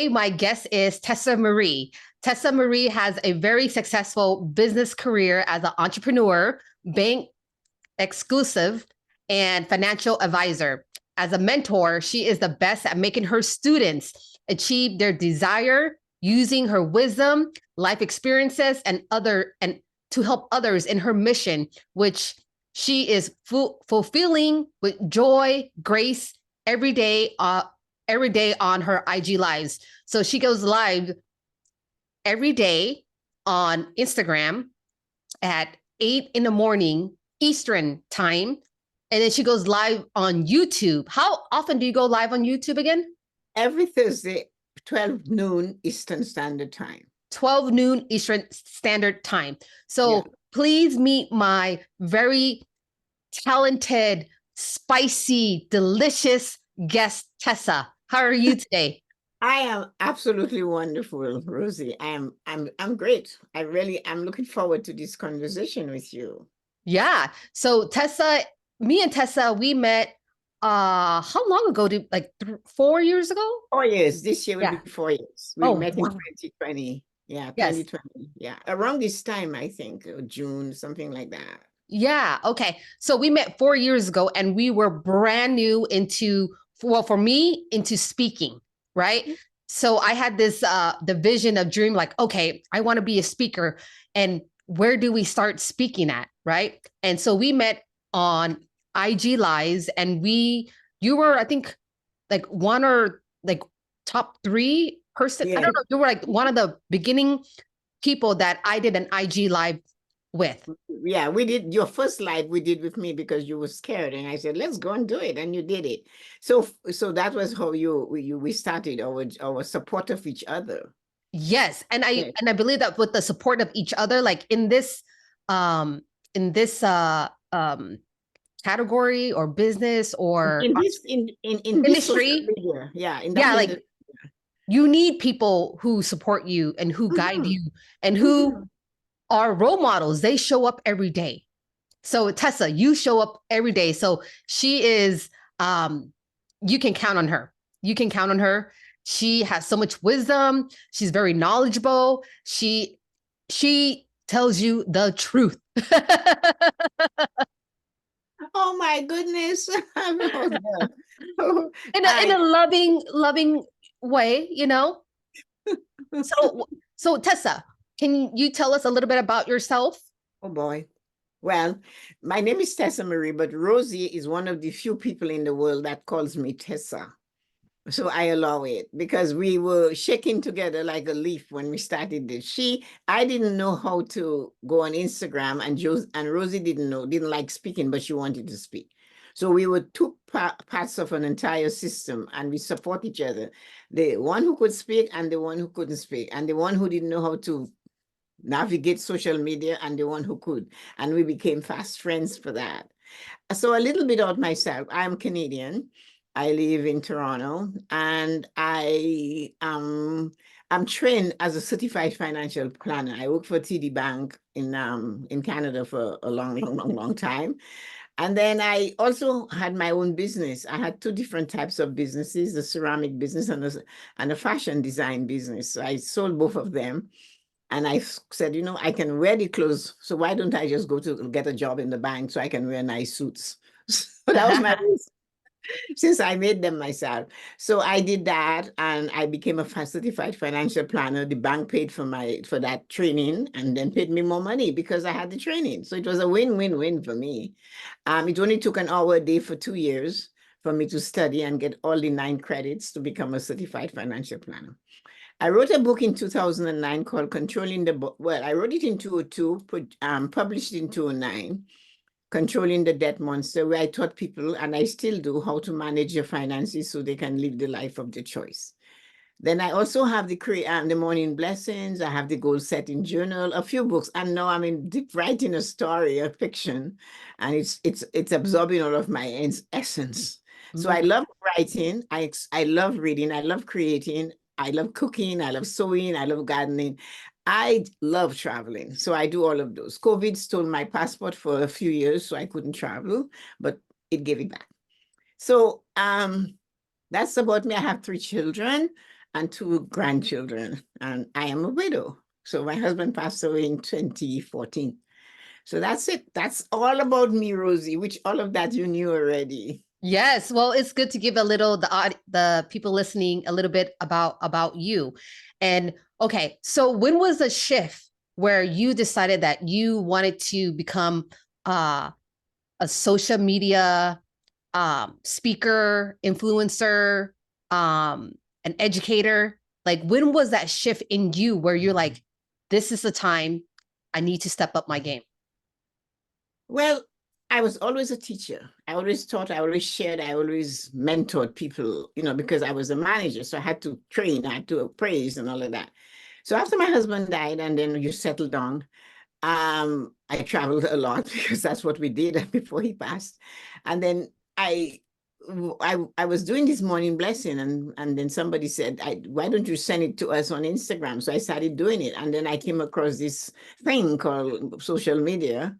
My guest is Tessa Marie. Tessa Marie has a very successful business career as an entrepreneur, bank exclusive, and financial advisor. As a mentor, she is the best at making her students achieve their desire using her wisdom, life experiences, and to help others in her mission, which she is fulfilling with joy, grace every day, every day on her IG lives. So she goes live every day on Instagram at 8 in the morning Eastern time. And then she goes live on YouTube. How often do you go live on YouTube again? Every Thursday, 12 noon Eastern Standard Time. 12 noon Eastern Standard Time. So please meet my very talented, spicy, delicious guest, Tessa. How are you today? I am absolutely wonderful, Rosie. I'm great. I'm looking forward to this conversation with you. Yeah. So me and Tessa, we met how long ago? 4 years ago? 4 years. This year will be 4 years. We met in 2020. Yeah, Yes. 2020. Yeah. Around this time, I think, June, something like that. Yeah. Okay. So we met 4 years ago and we were brand new for me, into speaking, right? So I had this the vision of dream, like, okay, I want to be a speaker. And where do we start speaking at? Right. And so we met on IG Lives and you were, I think, like one or like top three person. I don't know. You were like one of the beginning people that I did an IG Live with. Yeah, we did your first live we did with me because you were scared, and I said, let's go and do it, and you did it. So that was how we started our support of each other. Yes, and I believe that with the support of each other, like in this category or business or in this industry, media, like you need people who support you and who guide you and who are role models. They show up every day. So Tessa, you show up every day. So she is you can count on her. You can count on her. She has so much wisdom. She's very knowledgeable. She tells you the truth. Oh my goodness. In a loving way, you know? So Tessa, can you tell us a little bit about yourself? Oh boy. Well, my name is Tessa Marie, but Rosie is one of the few people in the world that calls me Tessa. So I allow it because we were shaking together like a leaf when we started this. I didn't know how to go on Instagram, and Rosie didn't like speaking, but she wanted to speak. So we were two parts of an entire system, and we support each other. The one who could speak and the one who couldn't speak, and the one who didn't know how to navigate social media and the one who could. And we became fast friends for that. So a little bit about myself. I'm Canadian. I live in Toronto, and I'm trained as a certified financial planner. I work for TD Bank in Canada for a long time. And then I also had my own business. I had two different types of businesses, a ceramic business and a fashion design business. So I sold both of them. And I said, I can wear the clothes. So why don't I just go to get a job in the bank so I can wear nice suits? So that was my reason, since I made them myself. So I did that, and I became a certified financial planner. The bank paid for that training and then paid me more money because I had the training. So it was a win-win-win for me. It only took an hour a day for 2 years for me to study and get all the 9 credits to become a certified financial planner. I wrote a book in 2009 called Controlling the Well, I wrote it in 2002, published in 2009, Controlling the Debt Monster, where I taught people, and I still do, how to manage your finances so they can live the life of their choice. Then I also have the Morning Blessings. I have the Goal Setting Journal, a few books, and now I'm writing a story, a fiction, and it's absorbing all of my essence. So I love writing. I love reading. I love creating. I love cooking. I love sewing. I love gardening. I love traveling. So I do all of those. COVID stole my passport for a few years, so I couldn't travel, but it gave it back. So that's about me. I have 3 children. and 2 grandchildren, and I am a widow. So my husband passed away in 2014. So that's it. That's all about me, Rosie, which all of that you knew already. Yes, well, it's good to give a little the people listening a little bit about you. And okay, so when was the shift where you decided that you wanted to become a social media speaker, influencer, an educator? Like, when was that shift in you where you're like, this is the time I need to step up my game? Well, I was always a teacher. I always taught, I always shared, I always mentored people, because I was a manager. So I had to train, I had to appraise and all of that. So after my husband died and then you settled down, I traveled a lot because that's what we did before he passed. And then I was doing this morning blessing, and then somebody said, why don't you send it to us on Instagram? So I started doing it. And then I came across this thing called social media.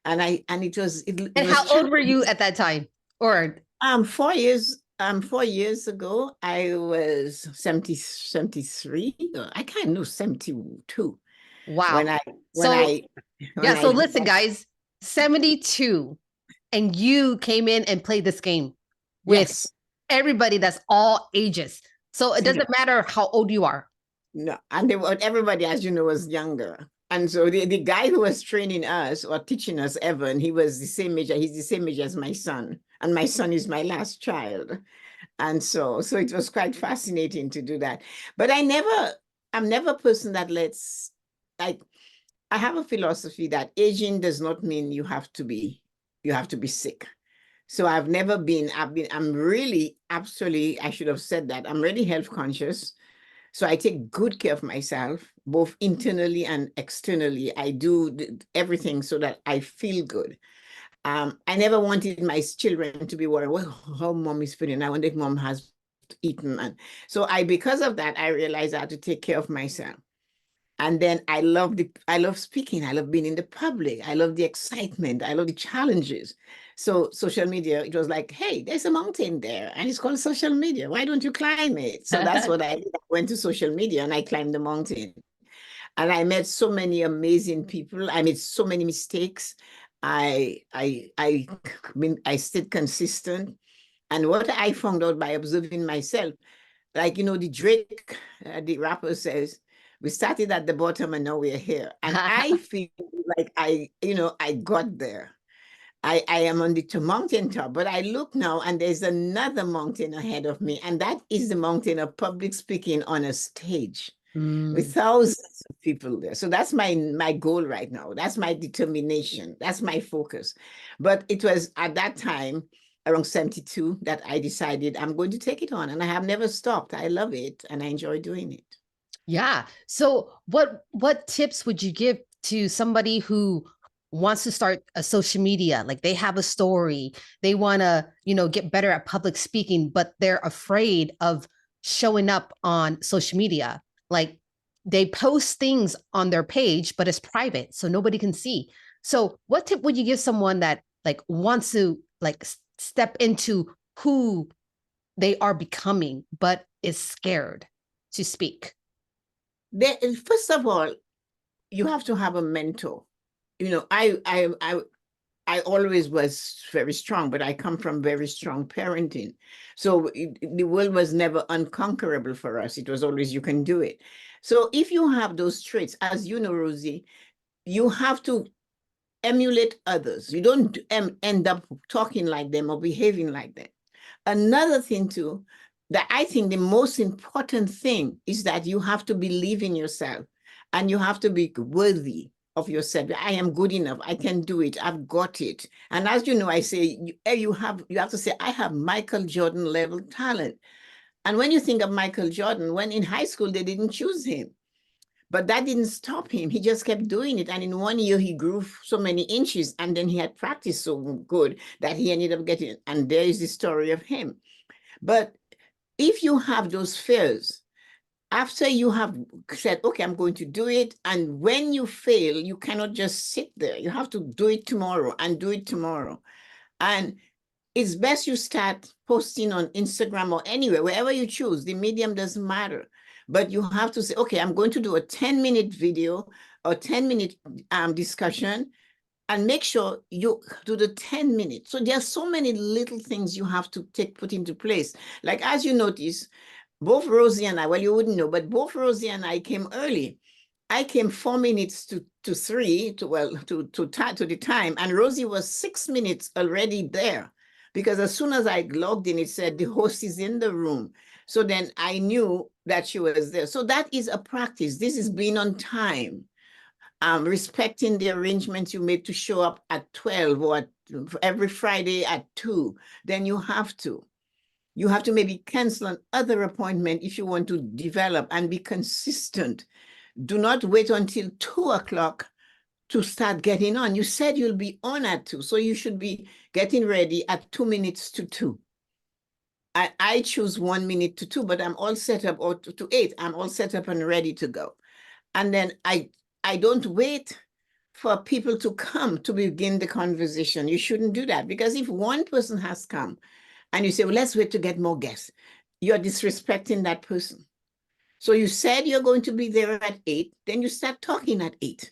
And it was And was how old were challenging. you at that time? Or 4 years ago, I was 73. I can't know, 72 when wow. I when So I when yeah, so I listen, guys, 72, and you came in and played this game with yes. everybody that's all ages. So it Yeah. doesn't matter how old you are. No, and everybody, as you know, was younger. And so the guy who was training us or teaching us, Evan, he was the same age. He's the same age as my son, and my son is my last child. And so it was quite fascinating to do that. But I'm never a person that like, I have a philosophy that aging does not mean you have to be sick. So I'm really, absolutely, I should have said that. I'm really health conscious. So I take good care of myself, both internally and externally. I do everything so that I feel good. I never wanted my children to be worried, well, how mom is feeling. I wonder if mom has eaten. And so because of that, I realized I had to take care of myself. And then I love speaking. I love being in the public. I love the excitement. I love the challenges. So social media, it was like, hey, there's a mountain there and it's called social media. Why don't you climb it? So that's what I did. I went to social media and I climbed the mountain. And I met so many amazing people. I made so many mistakes. I stayed consistent. And what I found out by observing myself, like, the Drake, the rapper says, we started at the bottom and now we're here. And I feel like I got there. I am on the mountaintop, but I look now and there's another mountain ahead of me. And that is the mountain of public speaking on a stage with Mm. thousands of people there. So that's my goal right now. That's my determination. That's my focus. But it was at that time, around 72, that I decided I'm going to take it on. And I have never stopped. I love it and I enjoy doing it. Yeah. So what tips would you give to somebody who wants to start a social media? Like, they have a story, they want to, get better at public speaking, but they're afraid of showing up on social media. Like, they post things on their page, but it's private, so nobody can see. So what tip would you give someone that like wants to like step into who they are becoming, but is scared to speak? First of all, you have to have a mentor. I always was very strong, but I come from very strong parenting. So the world was never unconquerable for us. It was always, you can do it. So if you have those traits, as you know, Rosie, you have to emulate others. You don't end up talking like them or behaving like them. Another thing too, that I think the most important thing is that you have to believe in yourself and you have to be worthy of yourself. I am good enough. I can do it. I've got it. And as you know, I say, you have to say, I have Michael Jordan level talent. And when you think of Michael Jordan, when in high school, they didn't choose him. But that didn't stop him. He just kept doing it. And in 1 year, he grew so many inches. And then he had practiced so good that he ended up getting it. And there is the story of him. But if you have those fears, after you have said, okay, I'm going to do it, and when you fail, you cannot just sit there. You have to do it tomorrow and do it tomorrow. And it's best you start posting on Instagram or anywhere, wherever you choose. The medium doesn't matter. but you have to say, okay, I'm going to do a 10-minute video or 10-minute discussion, and make sure you do the 10 minutes. So there's so many little things you have to put into place. Like, as you notice, both Rosie and I, well, you wouldn't know, but both Rosie and I came early. I came 4 minutes to the time, and Rosie was 6 minutes already there, because as soon as I logged in, it said the host is in the room. So then I knew that she was there. So that is a practice. This is being on time, respecting the arrangements you made to show up at 12 or every Friday at 2. Then you have to maybe cancel another appointment if you want to develop and be consistent. Do not wait until 2 o'clock to start getting on. You said you'll be on at 2, so you should be getting ready at 2 minutes to 2. I choose 1 minute to 2, but I'm all set up, or to 8. I'm all set up and ready to go. And then I don't wait for people to come to begin the conversation. You shouldn't do that, because if one person has come and you say, well, let's wait to get more guests, you're disrespecting that person. So you said you're going to be there at 8, then you start talking at 8.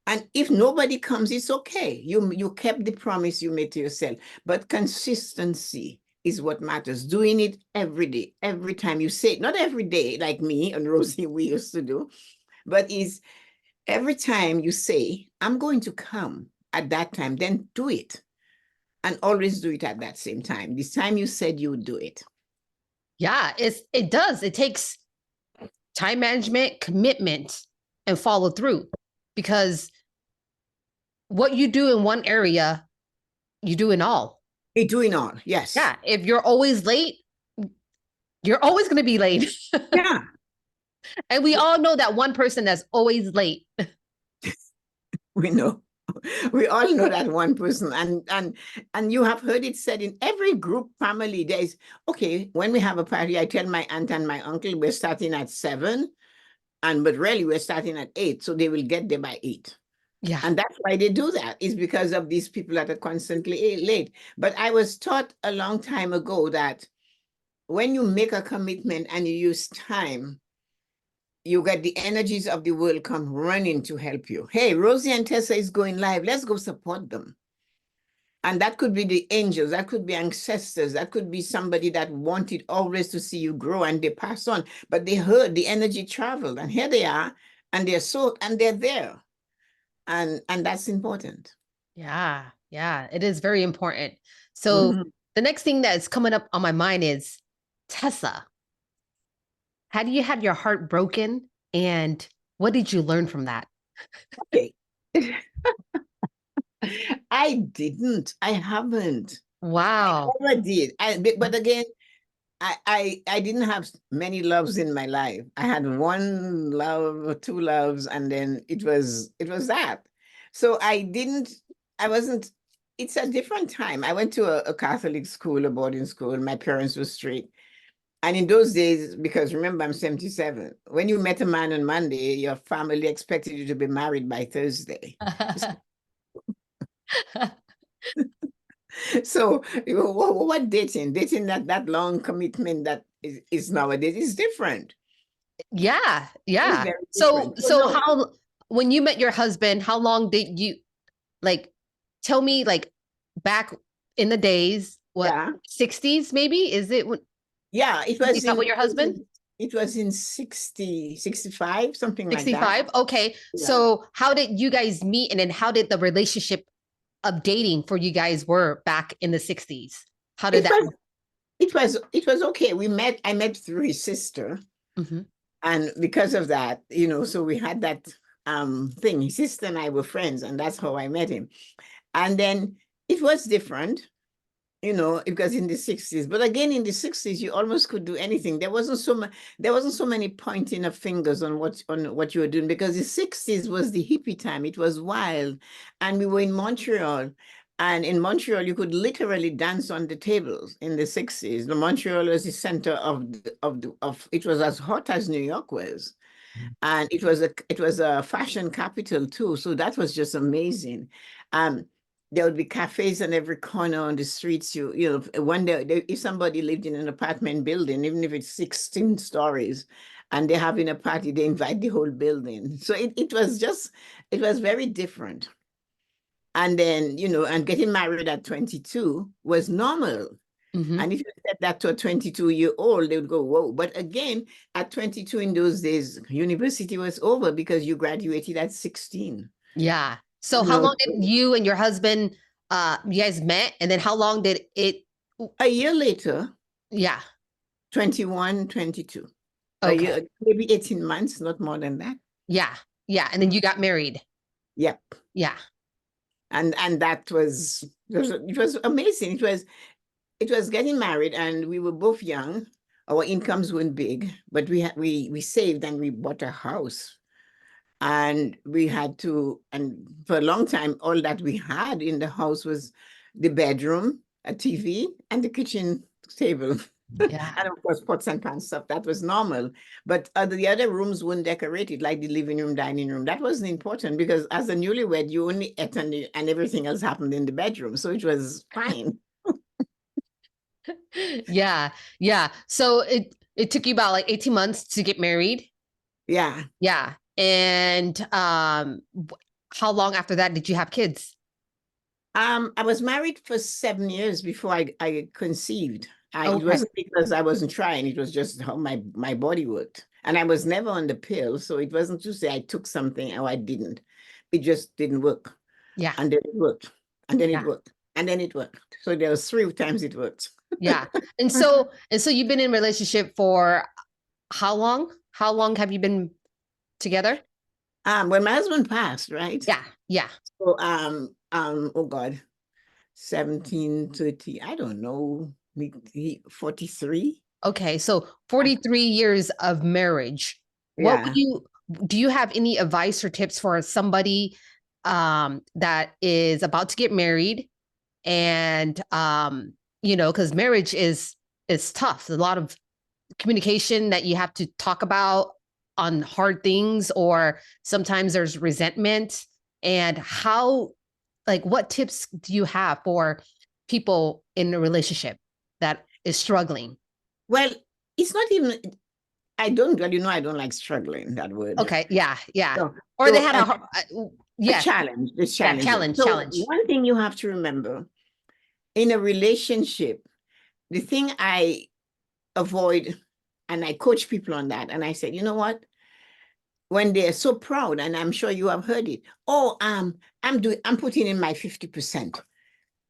And if nobody comes, it's okay. You kept the promise you made to yourself. But consistency is what matters. Doing it every day, every time you say it. Not every day, like me and Rosie, we used to do, but is every time you say, I'm going to come at that time, then do it. And always do it at that same time. This time you said you would do it. Yeah, it does. It takes time management, commitment, and follow through, because what you do in one area, you do in all. You're doing all, yes. Yeah. If you're always late, you're always going to be late. Yeah. And we all know that one person that's always late. We know. We all know that one person. And you have heard it said in every group family, there's, okay, when we have a party, I tell my aunt and my uncle we're starting at 7, but really we're starting at 8, so they will get there by 8. Yeah. And that's why they do that, is because of these people that are constantly late. But I was taught a long time ago that when you make a commitment and you use time, you get the energies of the world come running to help you. Hey, Rosie and Tessa is going live. Let's go support them. And that could be the angels, that could be ancestors, that could be somebody that wanted always to see you grow, and they pass on, but they heard the energy traveled, and here they are, and they're there. And that's important. Yeah. Yeah. It is very important. So the next thing that's coming up on my mind is, Tessa, had you had your heart broken, and what did you learn from that? Okay. I didn't. I haven't. Wow. I never did. But again, I didn't have many loves in my life. I had one love or two loves, and then it was that. So I wasn't, it's a different time. I went to a Catholic school, a boarding school. My parents were strict. And in those days, because remember, I'm 77, when you met a man on Monday, your family expected you to be married by Thursday. So what dating? Dating that long commitment that is nowadays is different. Yeah. It's Yeah. very So, different. so how, when you met your husband, how long did you, like, tell me, like, back in the days, what, Yeah. 60s maybe? Is it when Yeah, it you was met with your husband? it was in 60, 65, something like that. 65? Okay. Yeah. So how did you guys meet, and then how did the relationship of dating for you guys were back in the 60s? How did that? It was okay. I met through his sister. Mhm. And because of that, so we had that thing. His sister and I were friends, and that's how I met him. And then it was different, because in the 60s, but again, in the 60s, you almost could do anything. There wasn't so many pointing of fingers on what you were doing, because the 60s was the hippie time. It was wild. And we were in Montreal. And in Montreal, you could literally dance on the tables in the 60s. Montreal was the center of it was as hot as New York was. And it was a fashion capital too. So that was just amazing. There would be cafes on every corner on the streets. One day, if somebody lived in an apartment building, even if it's 16 stories, and they're having a party, they invite the whole building. So it was very different. And then, and getting married at 22 was normal. Mhm. And if you said that to a 22-year-old, they would go, whoa. But again, at 22 in those days, university was over because you graduated at 16. Yeah. So how long did you and your husband, you guys met? And then how long did it? A year later, Yeah. 21, 22. A Okay. year, maybe 18 months, not more than that. Yeah. Yeah. And then you got married. Yep. Yeah. And that was it was amazing. It was getting married, and we were both young. Our incomes weren't big, but we saved and we bought a house. And we had to, and for a long time, all that we had in the house was the bedroom, a TV, and the kitchen table. Yeah. And of course, pots and pans stuff, that was normal. But the other rooms weren't decorated, like the living room, dining room. That wasn't important because as a newlywed, you only ate and everything else happened in the bedroom. So it was fine. Yeah. Yeah. So it took you about like 18 months to get married. Yeah. Yeah. And how long after that did you have kids? I was married for 7 years before I conceived. It Okay. wasn't because I wasn't trying, it was just how my body worked. And I was never on the pill, so it wasn't to say I took something or I didn't. It just didn't work. Yeah. And then it worked. And then it Yeah. worked. And then it worked. So there was 3 times it worked. Yeah. And so you've been in a relationship for how long? How long have you been together? When my husband passed, right? Yeah. Yeah. So oh God, 17, 30, I don't know, 43. Okay. So 43 years of marriage. What would Yeah. do you have any advice or tips for somebody that is about to get married and because marriage is tough. There's a lot of communication that you have to talk about on hard things, or sometimes there's resentment. And what tips do you have for people in a relationship that is struggling? Well, it's not even, I don't like struggling, that word. Okay. Yeah. Yeah. So, Or they had a a challenge, this yeah, challenge. challenge. One thing you have to remember in a relationship, the thing I avoid, and I coach people on that, and I said, you know what? When they're so proud, and I'm sure you have heard it, oh, I'm putting in my 50%.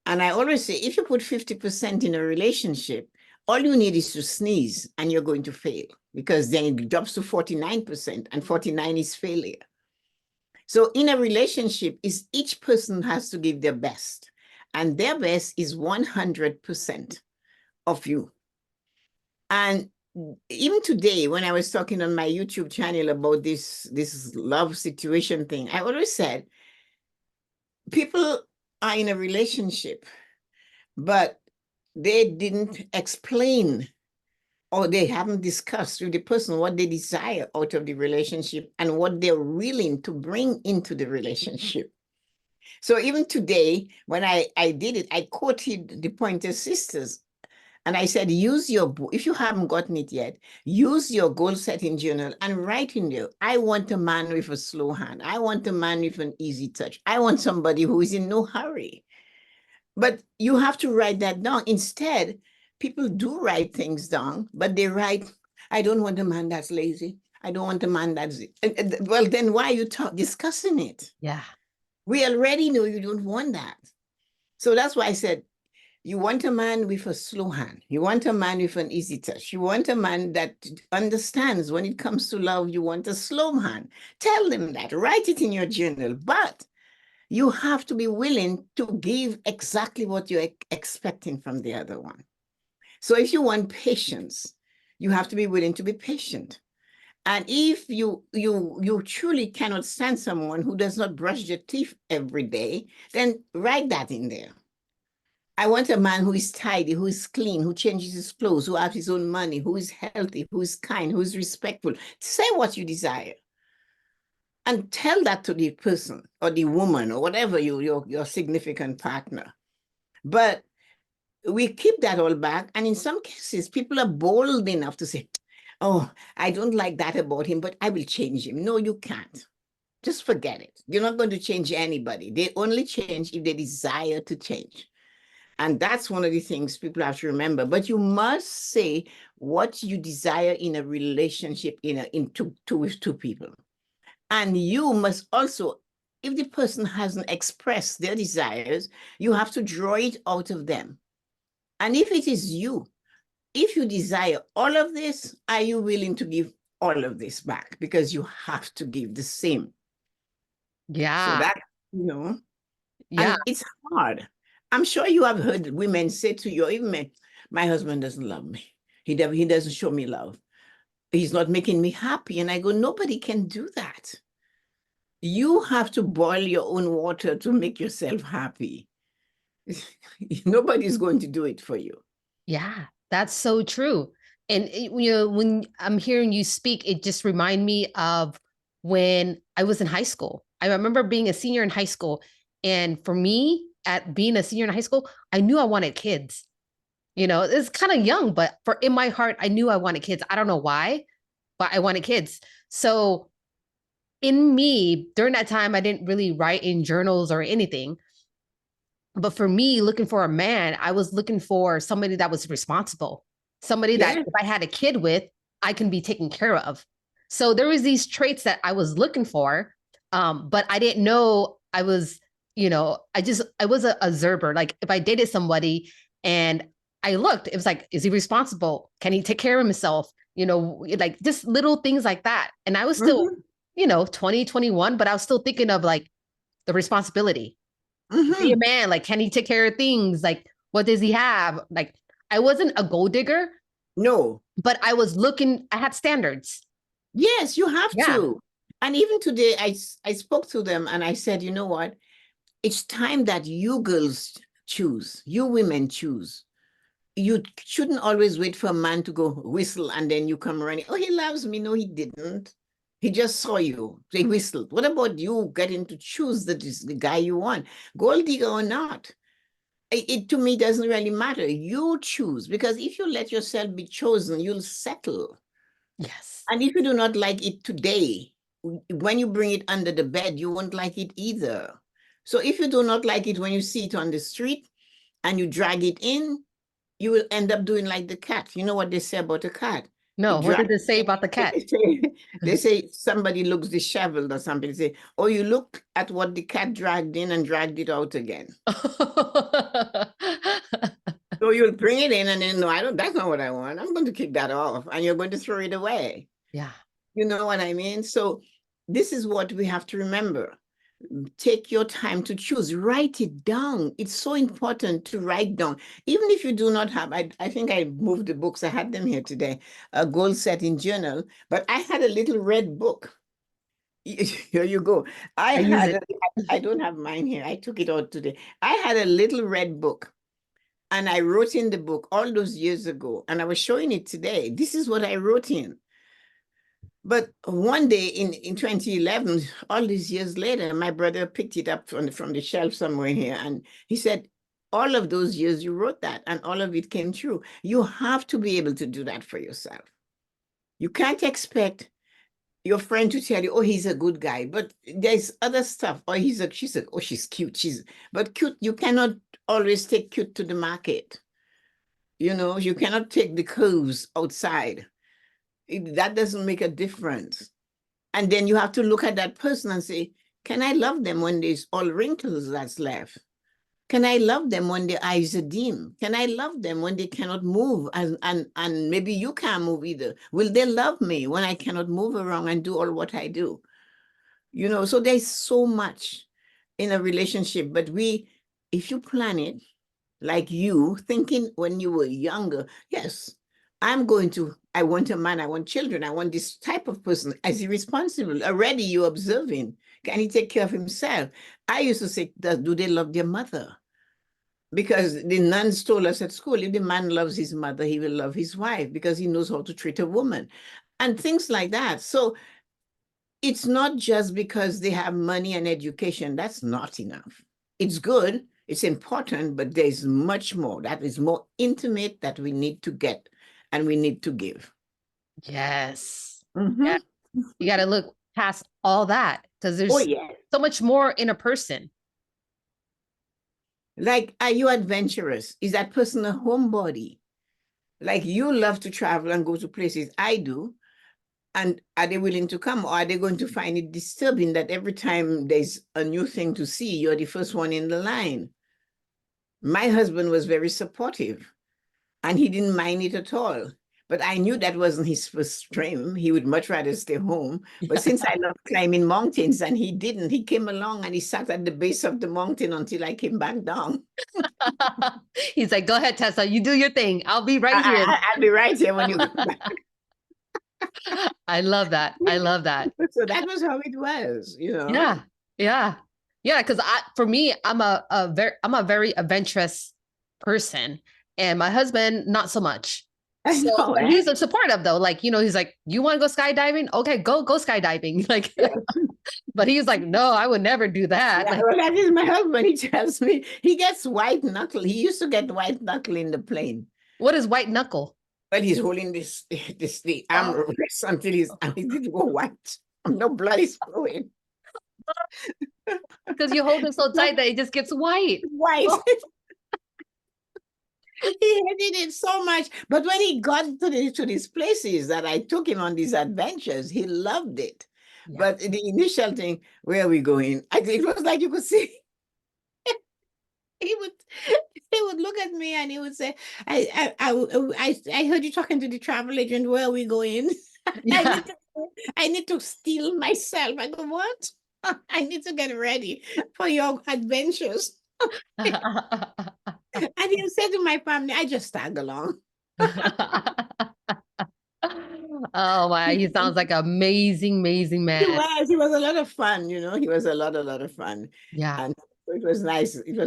And I always say, if you put 50% in a relationship, all you need is to sneeze and you're going to fail, because then it drops to 49%, and 49 is failure. So in a relationship, is each person has to give their best, and their best is 100% of you. And even today, when I was talking on my YouTube channel about this love situation thing, I always said, people are in a relationship, but they didn't explain, or they haven't discussed with the person what they desire out of the relationship and what they're willing to bring into the relationship. So even today, when I did it, I quoted the Pointer Sisters. And I said, if you haven't gotten it yet, use your goal setting journal and write in there, I want a man with a slow hand. I want a man with an easy touch. I want somebody who is in no hurry. But you have to write that down. Instead, people do write things down, but they write, I don't want a man that's lazy. I don't want a man that's, well, then why are you discussing it? Yeah. We already know you don't want that. So that's why I said, you want a man with a slow hand. You want a man with an easy touch. You want a man that understands when it comes to love, you want a slow hand. Tell them that. Write it in your journal. But you have to be willing to give exactly what you're expecting from the other one. So if you want patience, you have to be willing to be patient. And if you truly cannot stand someone who does not brush their teeth every day, then write that in there. I want a man who is tidy, who is clean, who changes his clothes, who has his own money, who is healthy, who is kind, who is respectful. Say what you desire. And tell that to the person or the woman or whatever your significant partner. But we keep that all back. And in some cases, people are bold enough to say, Oh, I don't like that about him, but I will change him. No, you can't. Just forget it. You're not going to change anybody. They only change if they desire to change. And that's one of the things people have to remember. But you must say what you desire in a relationship with two people. And you must also, if the person hasn't expressed their desires, you have to draw it out of them. And if it is you, if you desire all of this, are you willing to give all of this back? Because you have to give the same. So Yeah. that, you know, Yeah. and it's hard. I'm sure you have heard women say to you, even men, my husband doesn't love me. He doesn't show me love. He's not making me happy. And I go, nobody can do that. You have to boil your own water to make yourself happy. Nobody's going to do it for you. Yeah. That's so true. And when I'm hearing you speak, it just remind me of when I was in high school. I remember being a senior in high school. And for me, at being a senior in high school, I knew I wanted kids. It's kind of young, but for in my heart, I knew I wanted kids. I don't know why, but I wanted kids. So in me, during that time, I didn't really write in journals or anything. But for me, looking for a man, I was looking for somebody that was responsible, somebody that Yeah. if I had a kid with, I can be taken care of. So there was these traits that I was looking for, but I didn't know I was, I was a observer. Like if I dated somebody and I looked, it was like, is he responsible? Can he take care of himself? Like just little things like that. And I was still, Mm-hmm. 20, 21, but I was still thinking of like the responsibility. Be a Mm-hmm. man. Like, can he take care of things? Like, what does he have? Like, I wasn't a gold digger, No. but I had standards. Yes, you have Yeah. to. And even today, I spoke to them and I said, you know what? It's time that you girls choose, you women choose. You shouldn't always wait for a man to go whistle and then you come running. Oh, he loves me. No, he didn't. He just saw you. He whistled. What about you getting to choose the guy you want? Gold digger or not? It to me doesn't really matter. You choose because if you let yourself be chosen, you'll settle. Yes. And if you do not like it today, when you bring it under the bed, you won't like it either. So if you do not like it when you see it on the street and you drag it in, you will end up doing like the cat. You know what they say about a cat? No, It what drags. did it say about the cat? They say somebody looks disheveled or something. They say, oh, you look at what the cat dragged in and dragged it out again. So you'll bring it in and then, no, I don't, that's not what I want. I'm going to kick that off and you're going to throw it away. Yeah. You know what I mean? So this is what we have to remember. Take your time to choose. Write it down. It's so important to write down. Even if you do not have, I think I moved the books. I had them here today, a goal setting journal, but I had a little red book. Here you go. I use it. I don't have mine here. I took it out today. I had a little red book and I wrote in the book all those years ago and I was showing it today. This is what I wrote in. But one day in 2011, all these years later, my brother picked it up from the shelf somewhere here. And he said, all of those years you wrote that and all of it came true. You have to be able to do that for yourself. You can't expect your friend to tell you, oh, he's a good guy, but there's other stuff. Or she's cute. But cute, you cannot always take cute to the market. You cannot take the curves outside. That doesn't make a difference. And then you have to look at that person and say, can I love them when there's all wrinkles that's left? Can I love them when their eyes are dim? Can I love them when they cannot move and maybe you can't move either? Will they love me when I cannot move around and do all what I do? So there's so much in a relationship, but if you plan it, like you thinking when you were younger, yes, I want a man, I want children, I want this type of person. Is he responsible? Already you're observing. Can he take care of himself? I used to say, do they love their mother? Because the nuns told us at school, if the man loves his mother, he will love his wife because he knows how to treat a woman and things like that. So it's not just because they have money and education. That's not enough. It's good, it's important, but there's much more that is more intimate that we need to get and we need to give. Yes. Yeah. Mhm. You got to look past all that because Oh, there's yeah. so much more in a person. Like, are you adventurous? Is that person a homebody? Like, you love to travel and go to places. I do. And are they willing to come, or are they going to find it disturbing that every time there's a new thing to see, you're the first one in the line? My husband was very supportive and he didn't mind it at all. But I knew that wasn't his first stream. He would much rather stay home. But since I love climbing mountains and he didn't, he came along and he sat at the base of the mountain until I came back down. He's like, go ahead, Tessa, you do your thing. I'll be right here. I'll be right here when you come back. I love that. I love that. So that was how it was, you know? Yeah. Yeah. Yeah. Cause for me, I'm a very adventurous person and my husband, not so much. I So, know, but eh? he's a supportive though. Like, he's like, you want to go skydiving? Okay, go skydiving. Like, Yeah. but he's like, no, I would never do that. Yeah, Like, well, that is my husband. He tells me he gets white knuckle. He used to get white knuckle in the plane. what is white knuckle? But he's holding the Oh, armrest until he didn't go white. No blood is flowing. because you hold it so tight that it just gets white. White. Oh, He hated it so much. But when he got to these places that I took him on these adventures, he loved it. yeah. But the initial thing, where are we going? It was like you could see he would he would look at me and he would say, I heard you talking to the travel agent. Where are we going? Yeah. I need to steal myself. I go, what? I need to get ready for your adventures. And he said to my family, I just tag along. Oh my, he sounds like an amazing, amazing man. He was a lot of fun, he was a lot of fun. Yeah. And it was nice. It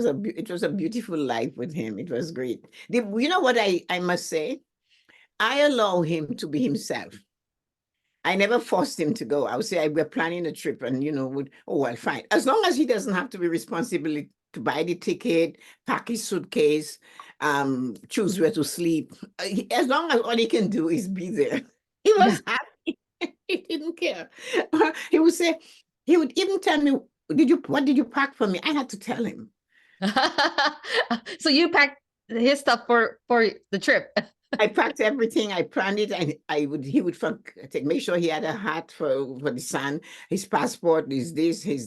was a beautiful life with him. It was great. You know what I must say? I allow him to be himself. I never forced him to go. I would say we're planning a trip and, oh, well, fine. As long as he doesn't have to be responsible to buy the ticket, pack his suitcase, choose where to sleep. As long as all he can do is be there. He Yeah. was happy. He didn't care. He would say, he would even tell me, what did you pack for me? I had to tell him. So you packed his stuff for the trip. I packed everything. I planned it, and he would make sure he had a hat for the sun, his passport, his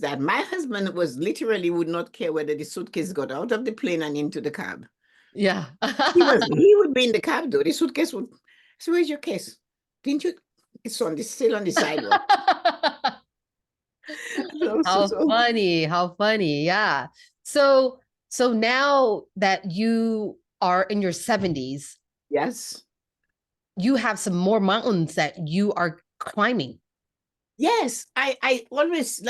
that. My husband would not care whether the suitcase got out of the plane and into the cab. Yeah. He would be in the cab though. The suitcase would. So where's your case? Didn't you? It's still on the sidewalk. How funny. How funny. Yeah. So now that you are in your 70s, Yes. you have some more mountains that you are climbing. Yes. I always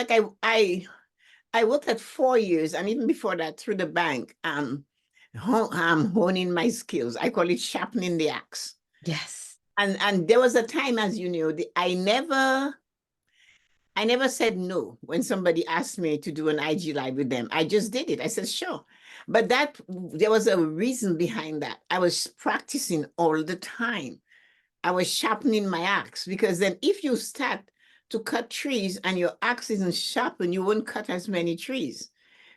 I worked at 4 years, and even before that through the bank. I'm honing my skills. I call it sharpening the axe. Yes. And there was a time, as you know, I never said no when somebody asked me to do an IG live with them. I just did it. I said, sure. But there was a reason behind that. I was practicing all the time. I was sharpening my axe, because then if you start to cut trees and your axe isn't sharpened, you won't cut as many trees.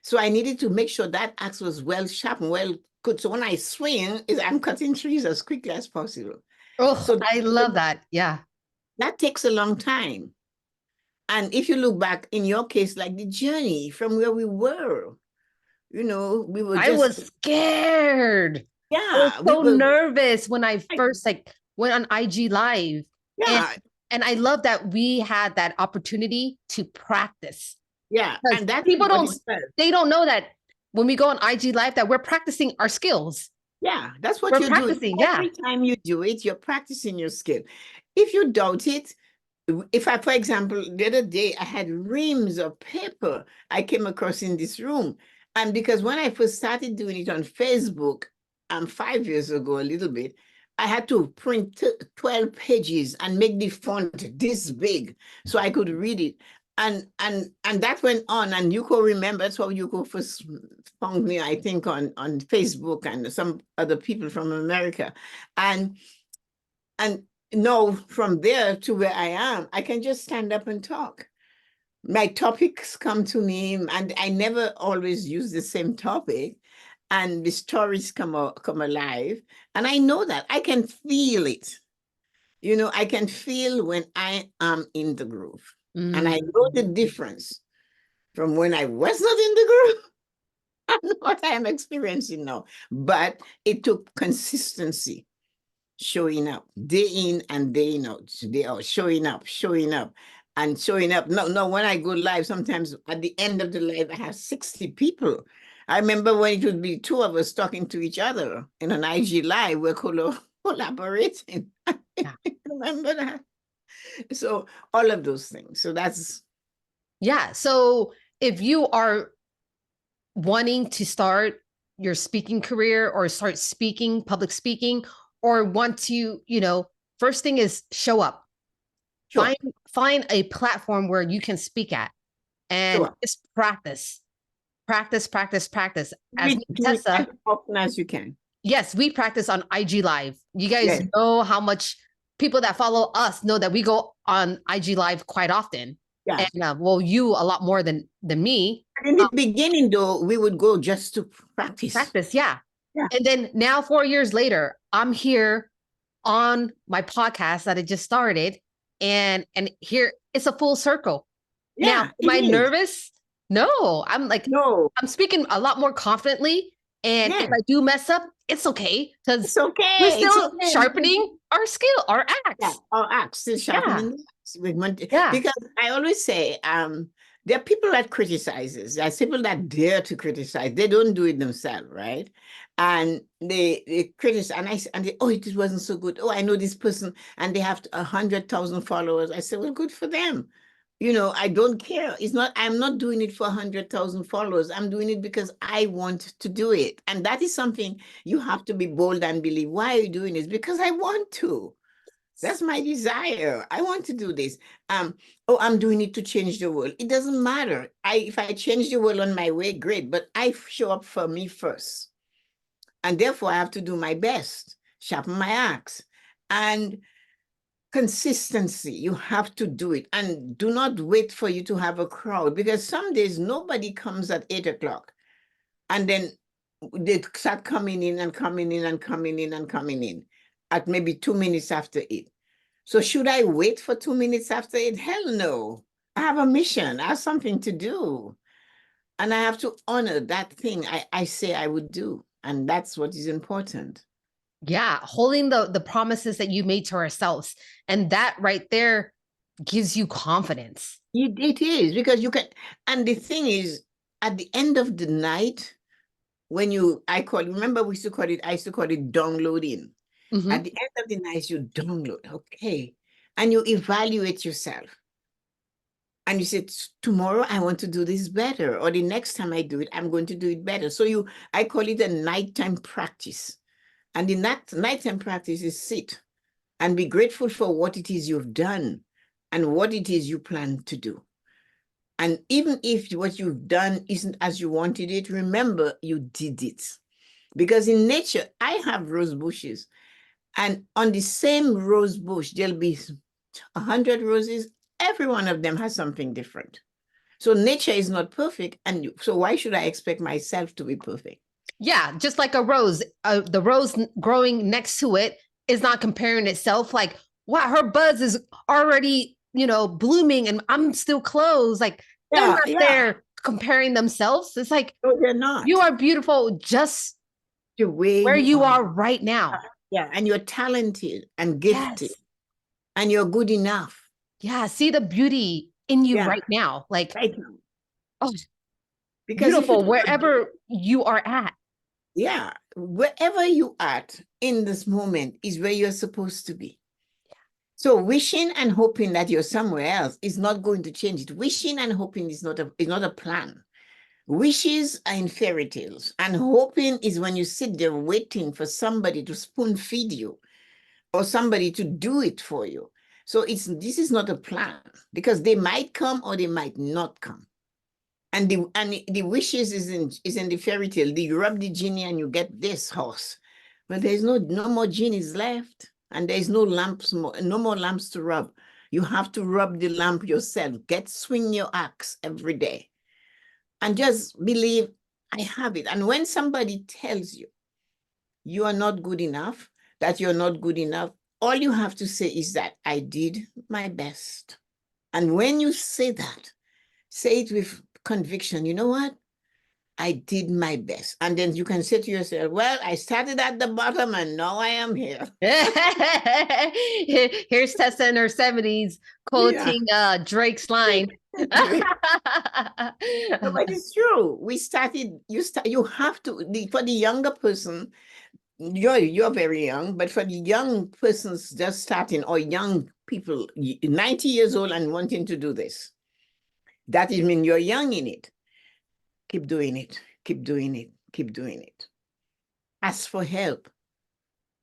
So I needed to make sure that axe was well sharpened, well good. So when I swing, I'm cutting trees as quickly as possible. Oh, So I love that. Yeah. that takes a long time. And if you look back in your case, like the journey from where we were, we were I just, was scared. I was yeah, we so were, nervous when I first went on IG live. And yeah, I love that we had that opportunity to practice. yeah. Because And that's people what don't it was. they don't know that when we go on IG live that we're practicing our skills. Yeah, that's what We're you're doing. practicing, yeah. Every time you do it, you're practicing your skill. If you doubt it, for example, the other day I had reams of paper I came across in this room. And because when I first started doing it on Facebook, 5 years ago, a little bit, I had to print 12 pages and make the font this big so I could read it. And that went on, and Yuko remember, that's how Yuko first found me, I think, on Facebook, and some other people from America. And no, from there to where I am, I can just stand up and talk. My topics come to me, and I never always use the same topic, and the stories come alive, and I know that I can feel it. You know, I can feel when I am in the groove, and I know the difference from when I was not in the groove and what I am experiencing now. But it took consistency, showing up day in and day out. They are showing up, and showing up. No, when I go live, sometimes at the end of the live, I have 60 people. I remember when it would be two of us talking to each other in an IG live, we're collaborating. Yeah. Remember that? So all of those things. So that's Yeah. So if you are wanting to start your speaking career or start speaking, public speaking, or want to, first thing is show up. sure. Find a platform where you can speak at and Sure. just practice. Practice, practice, practice. As me and Do it as Tessa, often as you can. yes, we practice on IG Live. You guys Yes. know how much people that follow us know that we go on IG Live quite often. Yeah. And well, you a lot more than me. In the beginning, though, we would go just to practice. Practice, yeah. Yeah. And then now, 4 years later, I'm here on my podcast that I just started, and here it's a full circle. Yeah, Now, am I it is. nervous? No, No, I'm speaking a lot more confidently. And if yeah, I do mess up, it's okay because it's okay. we're It's still okay. sharpening our skill, our Yeah, axe. our axe still sharpening the axe. Yeah. Because I always say, there are people that criticizes. There's people that dare to criticize. They don't do it themselves, right? And they criticize, and they, oh, it wasn't so good. Oh, I know this person, and they have 100,000 followers. I say, well, good for them. You know, I don't care. I'm not doing it for 100,000 followers. I'm doing it because I want to do it. And that is something you have to be bold and believe. Why are you doing this? Because I want to. That's my desire. I want to do this. Oh, I'm doing it to change the world. It doesn't matter. If I change the world on my way, great. But I show up for me first. And therefore I have to do my best, sharpen my axe. And consistency, you have to do it. And do not wait for you to have a crowd, because some days nobody comes at 8 o'clock. And then they start coming in and coming in and coming in and coming in at maybe 2 minutes after 8. So should I wait for 2 minutes after 8? Hell no. I have a mission. I have something to do. And I have to honor that thing I say I would do. And that's what is important. Yeah. Holding the promises that you made to ourselves. And that right there gives you confidence. It is, because you can. And the thing is, at the end of the night, remember we used to call it, I used to call it downloading. Mhm. At the end of the night, you download, okay, and you evaluate yourself. And you said, tomorrow I want to do this better, or the next time I do it, I'm going to do it better. So I call it a nighttime practice. And the nighttime practice is sit and be grateful for what it is you've done and what it is you plan to do. And even if what you've done isn't as you wanted it, remember you did it. Because in nature, I have rose bushes. And on the same rose bush, there'll be 100 roses. Every one of them has something different. So nature is not perfect. And so why should I expect myself to be perfect? Yeah. Just like a rose, the rose growing next to it is not comparing itself like, wow, her buzz is already, blooming and I'm still closed. Like they're not there comparing themselves. It's like, no, they're not. You are beautiful just the way where you are right now. Yeah. And you're talented and gifted. Yes. And you're good enough. Yeah. See the beauty in you right now. Like, right now. Oh, because beautiful wherever you are at. Yeah. Wherever you are in this moment is where you're supposed to be. So wishing and hoping that you're somewhere else is not going to change it. Wishing and hoping is not a plan. Wishes are in fairy tales, and hoping is when you sit there waiting for somebody to spoon feed you or somebody to do it for you. So this is not a plan, because they might come or they might not come. And the wishes is in the fairy tale. You rub the genie and you get this horse. But there's no more genies left. and there is no lamps more, no more lamps to rub. You have to rub the lamp yourself. Swing your axe every day. And just believe, I have it. And when somebody tells you you are not good enough, that you're not good enough, all you have to say is that I did my best. And when you say that, say it with conviction. You know what? I did my best. And then you can say to yourself, well, I started at the bottom and now I am here. Here's Tessa in her 70s quoting Drake's line. No, but it's true. We started, you have to, for the younger person, you're very young, but for the young persons just starting, or young people, 90 years old and wanting to do this, that is mean you're young in it. Keep doing it, keep doing it, keep doing it. Ask for help.